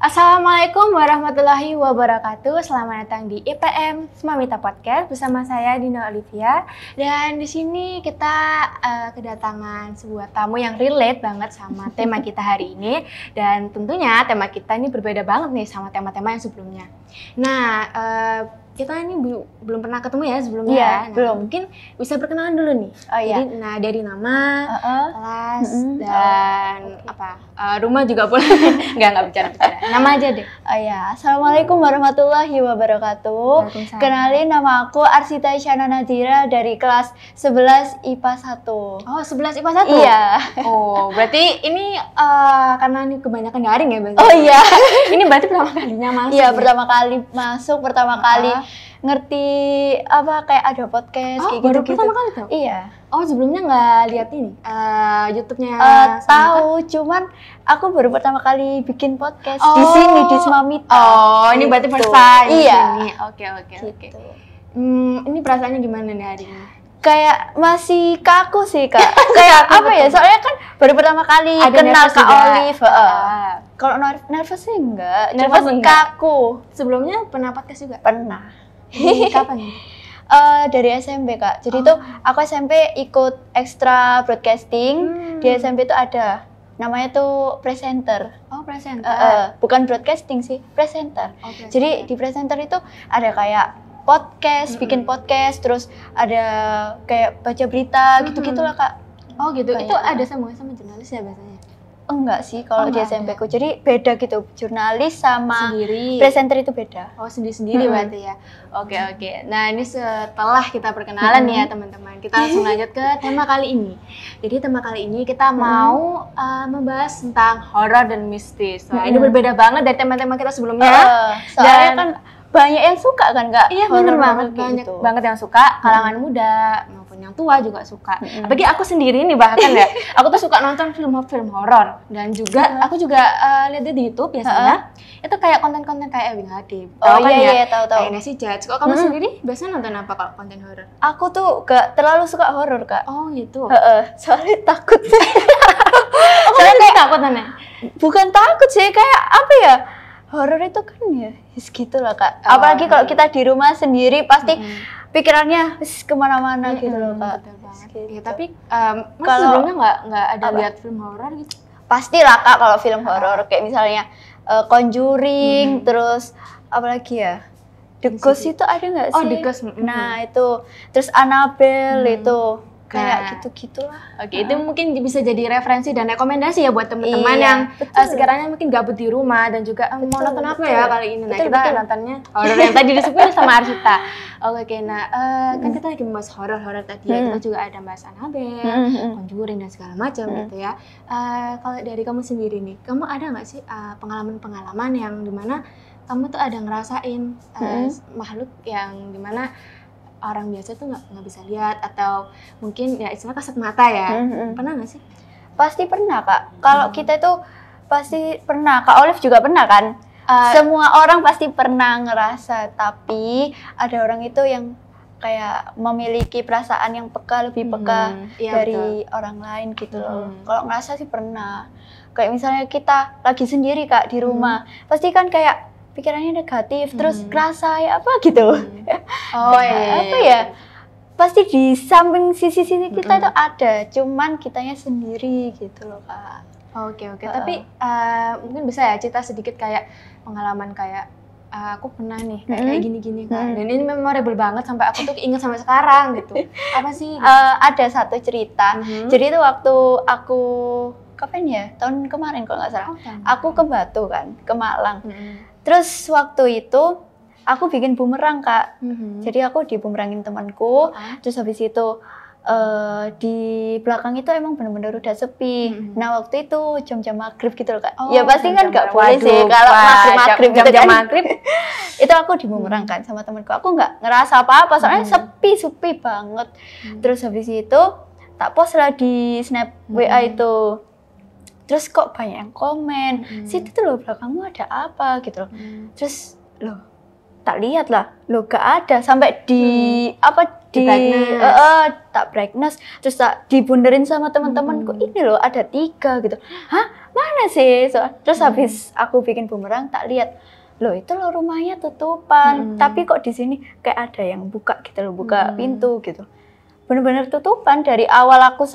Assalamualaikum warahmatullahi wabarakatuh. Selamat datang di IPM Smamita Podcast bersama saya Dina Olivia. Dan di sini kita kedatangan sebuah tamu yang relate banget sama tema kita hari ini. Dan tentunya tema kita ini berbeda banget nih sama tema-tema yang sebelumnya. Nah, kita ini belum pernah ketemu ya sebelumnya. Iya, Nah, belum. Mungkin bisa perkenalan dulu nih. Oh iya. Jadi, dari nama, kelas, Mm-mm. dan rumah juga boleh. Nggak bicara. Nama aja deh. Oh ya, Assalamualaikum warahmatullahi wabarakatuh. Waalaikumsalam. Kenalin, nama aku Arsita Isyana Nadira dari kelas 11 IPA 1. Oh, 11 IPA 1? Iya. Oh, berarti ini karena ini kebanyakan daring ya biasanya? Oh iya. Ini berarti pertama kalinya masuk? Iya, ya? pertama kali masuk, pertama kali ngerti apa kayak ada podcast kayak baru gitu-gitu. pertama kali tuh? Iya. Oh, sebelumnya nggak lihat ini? YouTube-nya Tahu, cuman aku baru pertama kali bikin podcast Oh. di sini di Smamita. Oh, ini berarti first time di Iya. sini. Oke. Gitu. Ini perasaannya gimana nih hari ini? Kayak masih kaku sih Kak. Kayak apa ya? Soalnya kan baru pertama kali Ada kenal nervous Kak juga? Olive. Kalau nervous sih enggak, Nervous cuma enggak? kaku. Sebelumnya pernah podcast juga? Pernah. Kapan nih? Dari SMP Kak. Jadi tuh aku SMP ikut extra broadcasting. Di SMP tuh ada namanya tuh presenter. Oh, presenter. Bukan broadcasting sih, presenter. Oh, presenter. Jadi di presenter itu ada kayak podcast, bikin podcast, terus ada kayak baca berita, gitu-gitulah Kak. Oh gitu, Kayak- itu ada sambungan sama jurnalis ya biasanya? Enggak sih kalau di enggak SMP ku. Jadi beda gitu, jurnalis sama Sendiri? presenter itu beda. Oh, sendiri-sendiri berarti ya? Oke. Nah, ini setelah kita perkenalan nih ya teman-teman, kita langsung lanjut ke tema kali ini. Jadi tema kali ini kita mau membahas tentang horor dan mistis. Wah, ini berbeda banget dari tema-tema kita sebelumnya. Soalnya Dan- kan banyak yang suka kan Kak? Iya bener banget, Horor-horor kayak banyak gitu. banget yang suka, kalangan muda maupun yang tua juga suka. Apalagi aku sendiri nih bahkan ya, aku tuh suka nonton film horor dan juga aku juga lihat di YouTube biasanya itu kayak konten-konten kayak Ewing Hadid. Oh Tahu kan iya, ya? tahu. Kayak Nancy Judge. Kok kamu sendiri biasanya nonton apa kalau konten horor? Aku tuh gak terlalu suka horor Kak. Oh gitu. Soalnya takut. Soalnya kayak takut aneh. Bukan takut sih, kayak apa ya? Horor itu kan ya, gitu lah Kak. Oh, Apalagi kalau kita di rumah sendiri pasti pikirannya kemana-mana gitu loh Kak. Betul banget. Gitu. Ya, tapi Mas Kalau- sebelumnya nggak ada Apa? lihat film horor gitu? Pastilah Kak kalau film horor kayak misalnya Conjuring, terus apalagi ya? The Ghost itu ada nggak sih? Oh, The Ghost. Nah itu, terus Annabelle itu kayak Nah. gitu-gitulah. Oke, itu mungkin bisa jadi referensi dan rekomendasi ya buat teman-teman Iya, yang betul. sekiranya mungkin gabut di rumah dan juga mau Betul, nonton apa betul. ya kali ini. Nah, Betul, kita betul. nontonnya horor yang tadi disebutin sama Arsita. Oke, nah kan kita lagi membahas horor-horor tadi ya. Kita juga ada bahas Annabelle, Conjuring dan segala macam gitu ya. Kalau dari kamu sendiri nih, kamu ada nggak sih pengalaman-pengalaman yang dimana kamu tuh ada ngerasain makhluk yang dimana orang biasa tuh nggak bisa lihat atau mungkin ya istilah kasat mata ya? Pernah nggak sih? Pasti pernah Kak. Kalau kita itu pasti pernah. Kak Olive juga pernah kan? Semua orang pasti pernah ngerasa, tapi ada orang itu yang kayak memiliki perasaan yang peka, lebih peka iya, dari orang lain gitu loh. Kalau ngerasa sih pernah. Kayak misalnya kita lagi sendiri Kak di rumah, pasti kan kayak pikirannya negatif, terus kerasa ya apa gitu. Oh iya. Apa ya? Pasti di samping sisi-sisi kita itu ada, cuman kitanya sendiri gitu loh Kak. Oke. Tapi mungkin bisa ya cerita sedikit kayak pengalaman kayak aku pernah nih kayak gini-gini Kak. Dan ini memorable banget sampai aku tuh inget sampai sekarang gitu. Apa sih? Ada satu cerita. Jadi itu waktu aku kapan ya? Tahun kemarin kalau nggak salah. Aku ke Batu kan, ke Malang. Terus waktu itu aku bikin bumerang Kak. Jadi aku dibumerangin temanku. Terus habis itu di belakang itu emang benar-benar udah sepi. Nah waktu itu jam-jam maghrib gitu loh Kak. Ya pasti kan nggak boleh sih kalau maghrib gitu jam kan. maghrib. Itu aku dibumerang kan sama temanku. Aku nggak ngerasa apa-apa soalnya sepi banget. Terus habis itu tak post lah di snap WA itu. Terus kok banyak yang komen, situ tuh loh belakangmu ada apa gitu loh. Terus loh tak lihat lah, loh gak ada sampai di apa tak brightness, terus tak dibunderin sama teman-temanku, ini loh ada 3 gitu. Hah, mana sih? Terus habis aku bikin bumerang, tak lihat, loh itu loh rumahnya tutupan, tapi kok di sini kayak ada yang buka gitu loh, buka pintu gitu. Bener-bener tutupan dari awal aku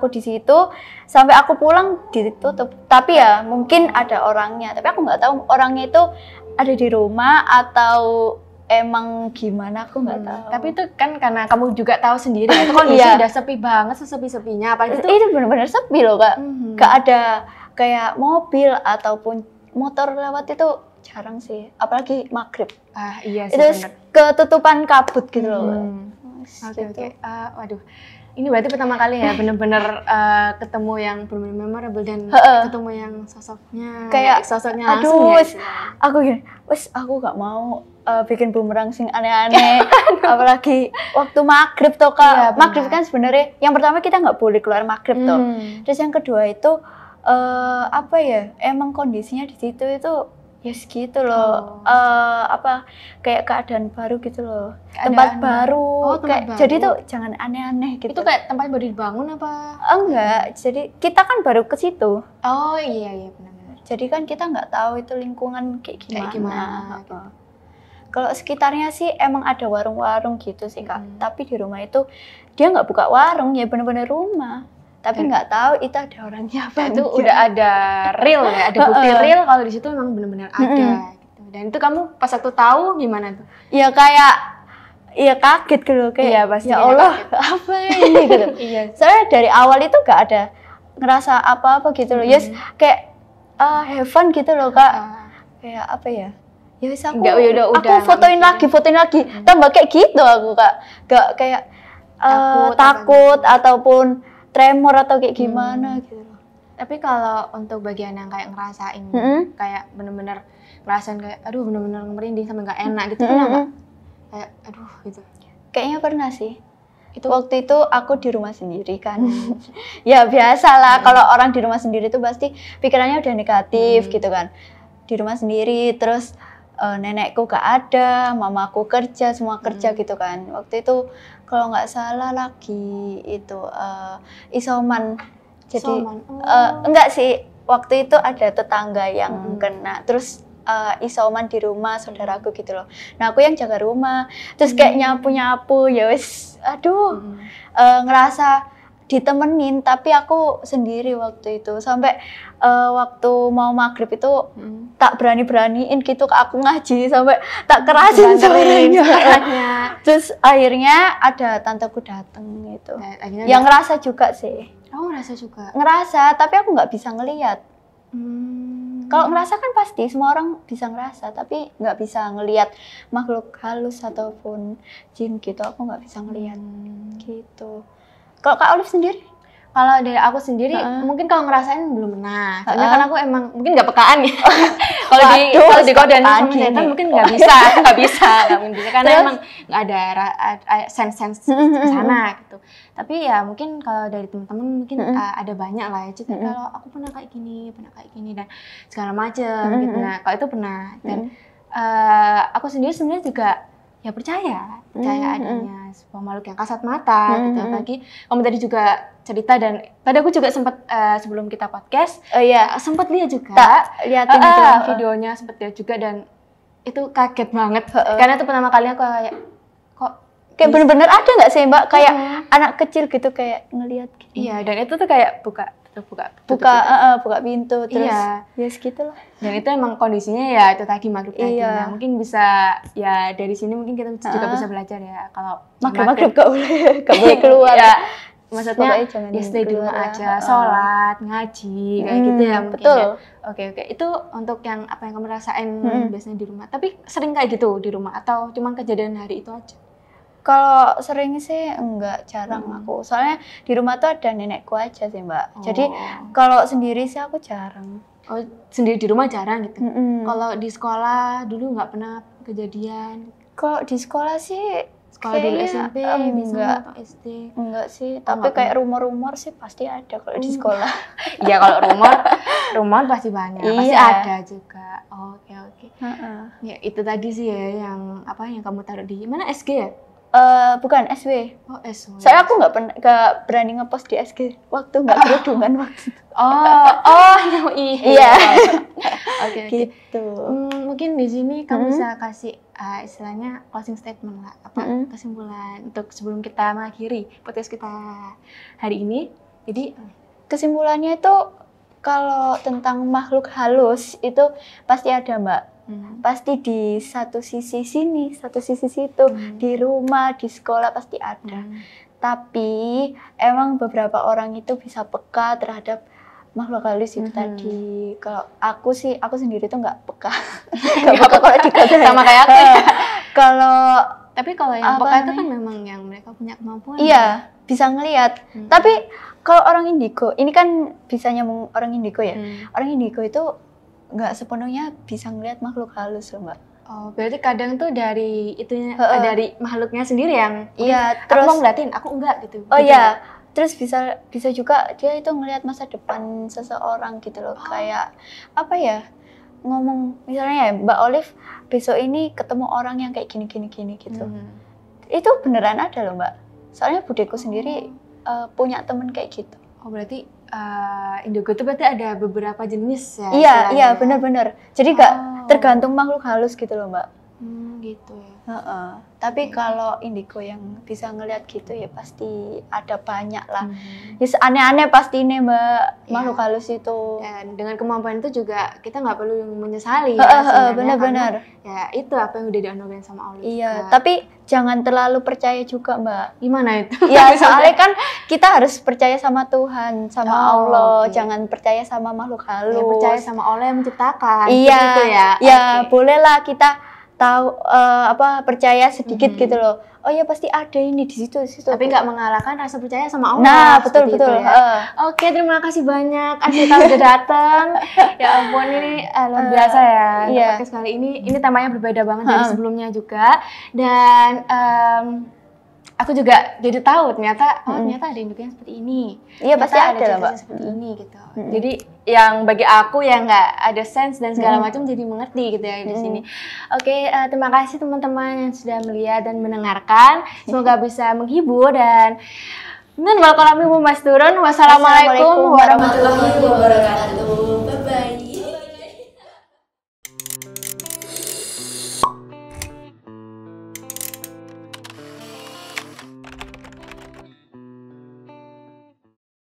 di situ sampai aku pulang ditutup. Tapi ya mungkin ada orangnya, tapi aku nggak tahu orangnya itu ada di rumah atau emang gimana, aku nggak tahu. Tapi itu kan karena kamu juga tahu sendiri, itu kondisi udah sepi banget, sesepi-sepinya. Apalagi itu benar-benar sepi loh Kak. Nggak ada kayak mobil ataupun motor lewat, itu jarang sih. Apalagi maghrib. Iya sih. Itu ketutupan kabut gitu loh. Oke. Waduh, ini berarti pertama kali ya bener-bener ketemu yang bener-bener memorable dan ketemu yang sosoknya langsung ya. Aku gini, aku gak mau bikin bumerang sing aneh-aneh. Apalagi waktu maghrib toh Kak. Iya, maghrib kan sebenarnya yang pertama kita nggak boleh keluar maghrib toh. Terus yang kedua itu emang kondisinya di situ itu ya segitu loh, kayak keadaan baru gitu loh, tempat baru, jadi tuh jangan aneh-aneh gitu. Itu kayak tempat baru dibangun apa? Enggak, jadi kita kan baru ke situ. Oh iya benar-benar. Jadi kan kita nggak tahu itu lingkungan kayak gimana. Gitu. Kalau sekitarnya sih emang ada warung-warung gitu sih Kak, tapi di rumah itu dia nggak buka warung, ya benar-benar rumah. Tapi nggak tahu itu ada orangnya apa. Itu udah ada real ya, ada bukti real kalau di situ memang benar-benar ada. Gitu. Dan itu kamu pas waktu tahu gimana tuh? Ya kayak, ya kaget gitu kayak. Pasti ya Allah kaget. apa ini gitu. Soalnya dari awal itu nggak ada ngerasa apa-apa gitu loh. Yes, kayak have fun gitu loh Kak. Kayak apa ya? Ya wis aku fotoin lagi. Tambah kayak gitu aku Kak. Gak kayak takut ataupun tremor atau kayak gimana gitu. Tapi kalau untuk bagian yang kayak ngerasain kayak bener-bener ngerasain kayak aduh bener-bener merinding sampai nggak enak gitu, pernah nggak? Kayak aduh gitu. Kayaknya pernah sih. Waktu itu aku di rumah sendiri kan. Ya biasalah kalau orang di rumah sendiri itu pasti pikirannya udah negatif gitu kan. Di rumah sendiri terus nenekku gak ada, mamaku kerja, semua kerja gitu kan. Waktu itu kalau nggak salah lagi itu isoman. Jadi enggak sih, waktu itu ada tetangga yang kena, terus isoman di rumah saudaraku gitu loh. Nah aku yang jaga rumah, terus kayak nyapu-nyapu, ya wis, ngerasa ditemenin, tapi aku sendiri waktu itu. Sampai waktu mau maghrib itu tak berani-beraniin gitu, aku ngaji sampai tak kerasin suaranya. Terus akhirnya ada tanteku dateng gitu. Yang ngerasa juga sih. Oh ngerasa juga? Ngerasa, tapi aku nggak bisa ngelihat. Kalau ngerasa kan pasti semua orang bisa ngerasa, tapi nggak bisa ngelihat makhluk halus ataupun jin gitu. Aku nggak bisa ngelihat gitu. Kalau Kak Olive sendiri? Kalau dari aku sendiri, mungkin kalau ngerasain belum pernah. Karena kan aku emang mungkin nggak pekaan ya. Kalau di kodan sama setan mungkin nggak bisa. Karena emang nggak ada sense ke sana gitu. Tapi ya mungkin kalau dari teman-teman mungkin ada banyak lah ya. Cerita kalau aku pernah kayak gini dan segala macam gitu. Nah kalau itu pernah. Dan aku sendiri sebenarnya juga ya percaya adanya sebuah makhluk yang kasat mata gitu. Apalagi kamu tadi juga cerita, dan tadi aku juga sempat sebelum kita podcast sempat lihat juga liatin itu videonya, sempat lihat juga, dan itu kaget banget karena itu pertama kali aku kayak bener-bener ada nggak sih Mbak kayak anak kecil gitu kayak ngelihat gitu. Iya, dan itu tuh kayak buka pintu terus ya segitulah. Dan itu emang kondisinya ya itu tadi maghrib tadi. Nah, mungkin bisa ya dari sini mungkin kita juga bisa belajar ya kalau maghrib gak boleh keluar. Ya, maksudnya ya stay di rumah aja, sholat, ngaji kayak gitu ya mungkin. Betul. Ya. Oke. Itu untuk yang apa yang kamu rasain biasanya di rumah. Tapi sering kayak gitu di rumah atau cuma kejadian hari itu aja? Kalau sering sih enggak, jarang aku. Soalnya di rumah tuh ada nenekku aja sih Mbak. Jadi kalau sendiri sih aku jarang. Oh, sendiri di rumah jarang gitu. Kalau di sekolah dulu nggak pernah kejadian? Kalau di sekolah sih dulu SMP, enggak atau SD? Enggak sih, tapi kayak rumor-rumor sih pasti ada kalau di sekolah. Iya, kalau rumor pasti banyak, pasti ada juga. Oke. Ya itu tadi sih ya yang kamu taruh di mana, SG ya? Bukan SW. Oh, SW. Soalnya aku nggak berani ngepost di SG waktu nggak kerudungan waktu itu. Iya. Oke. Gitu. Mungkin di sini kamu bisa kasih istilahnya closing statement lah, apa kesimpulan untuk sebelum kita mengakhiri podcast kita hari ini. Jadi kesimpulannya itu kalau tentang makhluk halus itu pasti ada, Mbak. Pasti di satu sisi sini, satu sisi situ, di rumah, di sekolah pasti ada. Tapi emang beberapa orang itu bisa peka terhadap makhluk halus itu tadi. Kalau aku sendiri tuh nggak peka. Nggak peka kalau dikatain. Sama kayak aku. Tapi kalau yang peka itu kan memang yang mereka punya kemampuan. Iya, bisa ngelihat. Tapi kalau orang indigo, ini kan bisa nyambung orang indigo ya. Orang indigo itu nggak sepenuhnya bisa ngelihat makhluk halus loh, Mbak. Oh, berarti kadang tuh dari itunya dari makhluknya sendiri yang terus aku mau ngeliatin, aku enggak gitu. Oh iya, terus bisa juga dia itu ngelihat masa depan seseorang gitu loh. Kayak apa ya? Ngomong misalnya ya, Mbak Olive besok ini ketemu orang yang kayak gini gitu. Itu beneran ada loh, Mbak. Soalnya budeku sendiri punya temen kayak gitu. Oh, berarti indigo itu berarti ada beberapa jenis ya? Iya, benar-benar. Jadi nggak tergantung makhluk halus gitu loh, Mbak. Gitu ya. Tapi kalau indigo yang bisa ngelihat gitu ya pasti ada banyak lah. Ya aneh-aneh pasti nih, Mbak, makhluk halus itu. Dan dengan kemampuan itu juga kita nggak perlu menyesali ya. Benar-benar. Ya itu apa yang udah dianugerahkan sama Allah. Iya, tapi jangan terlalu percaya juga, Mbak. Gimana itu? Ya soalnya kan kita harus percaya sama Tuhan, sama Allah. Jangan percaya sama makhluk halus. Ya, percaya sama Allah yang menciptakan. Iya. Gitu ya. Ya bolehlah kita tahu percaya sedikit gitu loh. Oh ya pasti ada ini di situ. Tapi nggak mengalahkan rasa percaya sama Allah. Nah betul. Ya. Oke, terima kasih banyak Arsita udah datang. Ya ampun, ini luar biasa ya. Podcast kali ini temanya berbeda banget dari sebelumnya juga. Dan aku juga jadi tahu ternyata ada indigo yang seperti ini. Iya pasti ada lah, Mbak. Seperti ini gitu. Jadi yang bagi aku yang nggak ada sense dan segala macam jadi mengerti gitu ya di sini. Oke, terima kasih teman-teman yang sudah melihat dan mendengarkan. Semoga bisa menghibur dan Wassalamualaikum warahmatullahi